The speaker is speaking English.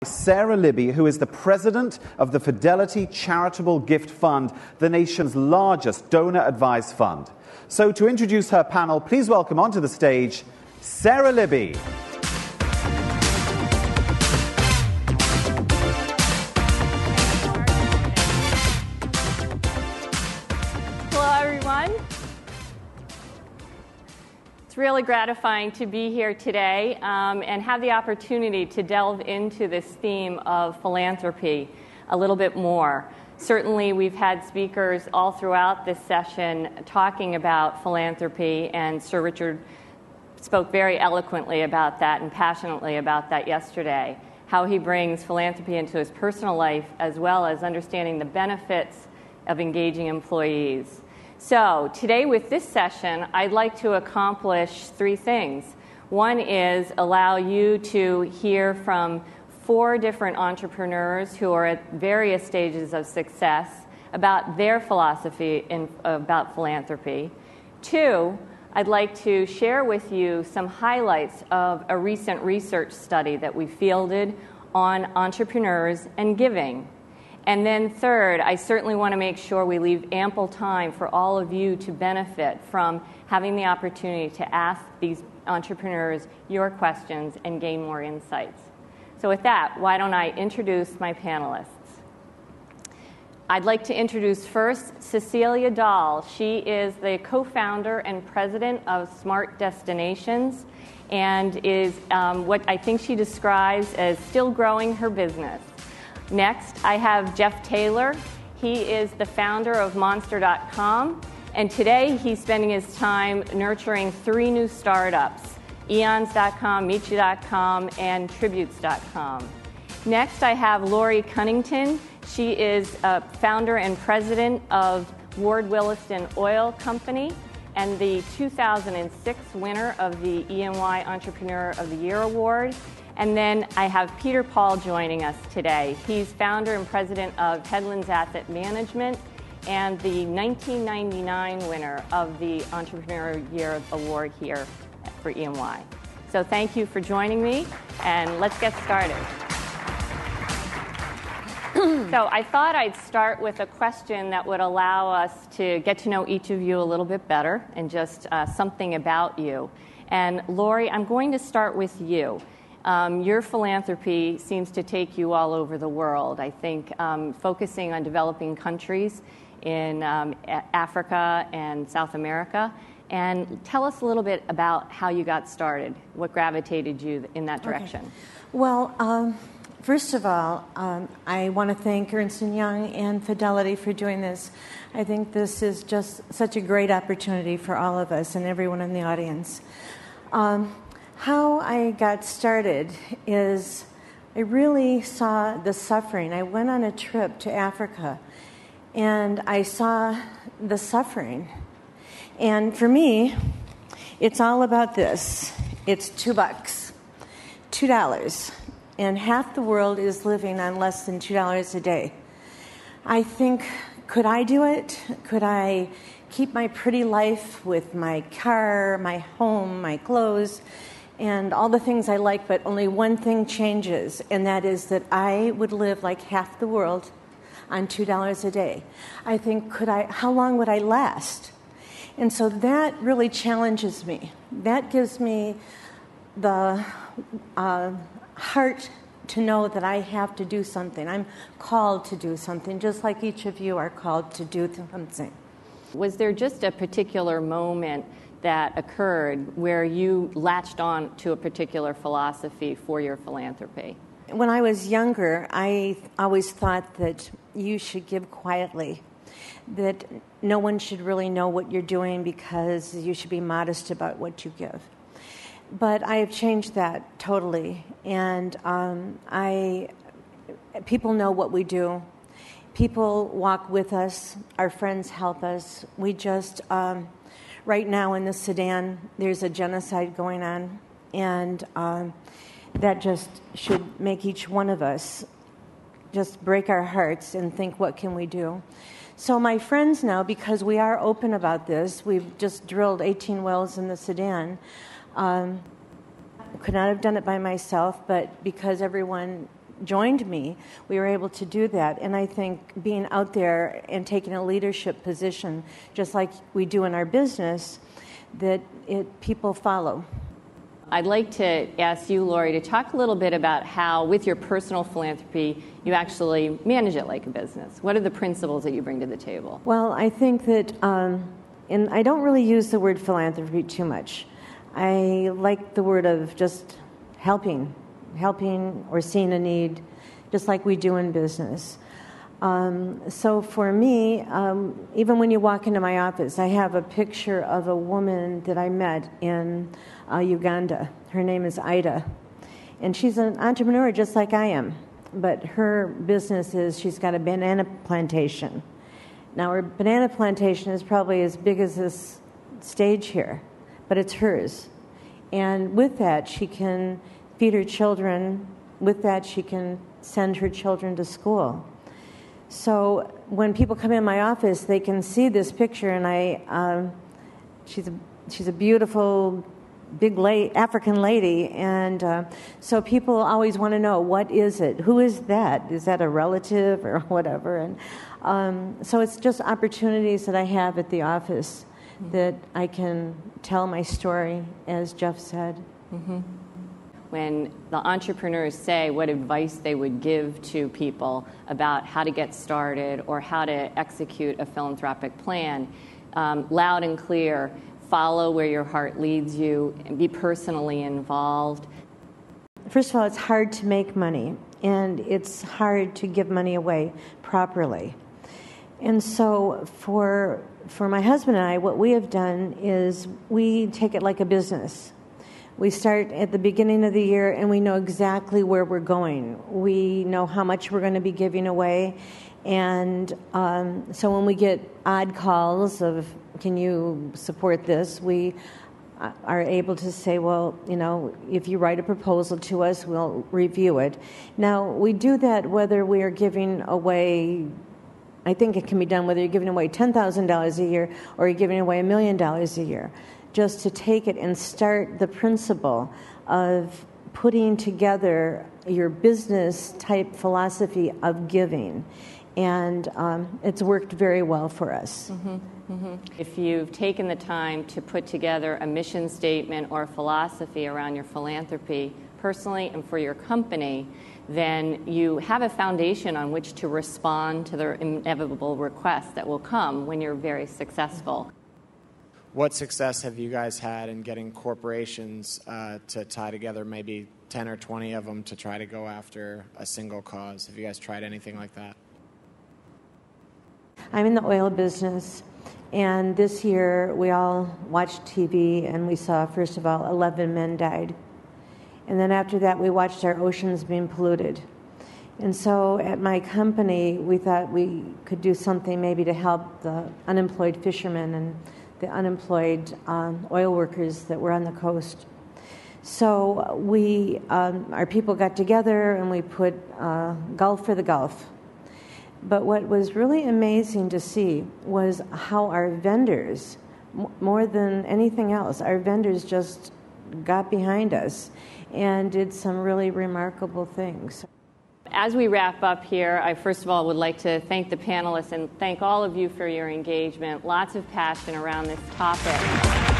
Sarah Libby, who is the president of the Fidelity Charitable Gift Fund, the nation's largest donor-advised fund. So to introduce her panel, please welcome onto the stage, Sarah Libby. Hello, everyone. It's really gratifying to be here today and have the opportunity to delve into this theme of philanthropy a little bit more. Certainly, we've had speakers all throughout this session talking about philanthropy, and Sir Richard spoke very eloquently about that and passionately about that yesterday, how he brings philanthropy into his personal life as well as understanding the benefits of engaging employees. So today with this session, I'd like to accomplish three things. One is allow you to hear from 4 different entrepreneurs who are at various stages of success about their philosophy about philanthropy. 2, I'd like to share with you some highlights of a recent research study that we fielded on entrepreneurs and giving. And then 3rd, I certainly want to make sure we leave ample time for all of you to benefit from having the opportunity to ask these entrepreneurs your questions and gain more insights. So with that, why don't I introduce my panelists? I'd like to introduce first Cecilia Dahl. She is the co-founder and president of Smart Destinations and is what I think she describes as still growing her business. Next, I have Jeff Taylor. He is the founder of Monster.com, and today he's spending his time nurturing 3 new startups, Eons.com, Meetu.com, and Tributes.com. Next, I have Laurie Cunnington. She is founder and president of Williston Oil Company and the 2006 winner of the E&Y Entrepreneur of the Year Award. And then I have Peter Paul joining us today. He's founder and president of Headlands Asset Management and the 1999 winner of the Entrepreneur Year Award here for E&Y. So thank you for joining me, and let's get started. So I thought I'd start with a question that would allow us to get to know each of you a little bit better and just something about you. And Laurie, I'm going to start with you. Your philanthropy seems to take you all over the world. I think focusing on developing countries in Africa and South America. And tell us a little bit about how you got started, what gravitated you in that direction. Okay. Well, first of all, I want to thank Ernst & Young and Fidelity for doing this. I think this is just such a great opportunity for all of us and everyone in the audience. How I got started is I really saw the suffering. I went on a trip to Africa, and I saw the suffering. And for me, it's all about this. It's $2. And half the world is living on less than $2 a day. I think, could I do it? Could I keep my pretty life with my car, my home, my clothes, and all the things I like, but only one thing changes, and that is that I would live like half the world on $2 a day. I think, how long would I last? And so that really challenges me. That gives me the heart to know that I have to do something. I'm called to do something, just like each of you are called to do something. Was there just a particular moment that occurred where you latched on to a particular philosophy for your philanthropy? When I was younger, I always thought that you should give quietly, that no one should really know what you're doing because you should be modest about what you give. But I have changed that totally, and people know what we do. People walk with us. Our friends help us. We just... Right now in the Sudan, there's a genocide going on, and that just should make each one of us just break our hearts and think, what can we do? So my friends now, because we are open about this, we've just drilled 18 wells in the Sudan, Could not have done it by myself, but because everyone joined me, we were able to do that. And I think being out there and taking a leadership position, just like we do in our business, that people follow. I'd like to ask you, Laurie, to talk a little bit about how, with your personal philanthropy, you actually manage it like a business. What are the principles that you bring to the table? Well, I think that, and I don't really use the word philanthropy too much. I like the word of just helping or seeing a need, just like we do in business. So for me, even when you walk into my office, I have a picture of a woman that I met in Uganda. Her name is Ida. And she's an entrepreneur just like I am. But her business is she's got a banana plantation. Now, her banana plantation is probably as big as this stage here, but it's hers. And with that, she can feed her children. With that, she can send her children to school. So when people come in my office, they can see this picture, and she's a beautiful, big African lady, and so people always want to know, what is it? Who is that? Is that a relative or whatever? And so it's just opportunities that I have at the office that I can tell my story, as Jeff said. Mm-hmm. When the entrepreneurs say what advice they would give to people about how to get started or how to execute a philanthropic plan, loud and clear, follow where your heart leads you, and be personally involved. First of all, it's hard to make money, and it's hard to give money away properly. And so for my husband and I, what we have done is we take it like a business. We start at the beginning of the year, and we know exactly where we're going. We know how much we're going to be giving away. And so when we get odd calls of, can you support this, we are able to say, well, if you write a proposal to us, we'll review it. Now, we do that whether we are giving away, I think it can be done whether you're giving away $10,000 a year or you're giving away $1 million a year. Just to take it and start the principle of putting together your business type philosophy of giving. And it's worked very well for us. Mm-hmm. Mm-hmm. If you've taken the time to put together a mission statement or a philosophy around your philanthropy personally and for your company, then you have a foundation on which to respond to the inevitable requests that will come when you're very successful. What success have you guys had in getting corporations to tie together, maybe 10 or 20 of them, to try to go after a single cause? Have you guys tried anything like that? I'm in the oil business, and this year we all watched TV, and we saw, first of all, 11 men died. And then after that, we watched our oceans being polluted. And so at my company, we thought we could do something maybe to help the unemployed fishermen and the unemployed oil workers that were on the coast. So our people got together and we put Gulf for the Gulf. But what was really amazing to see was how our vendors, more than anything else, our vendors just got behind us and did some really remarkable things. As we wrap up here, I first of all would like to thank the panelists and thank all of you for your engagement. Lots of passion around this topic.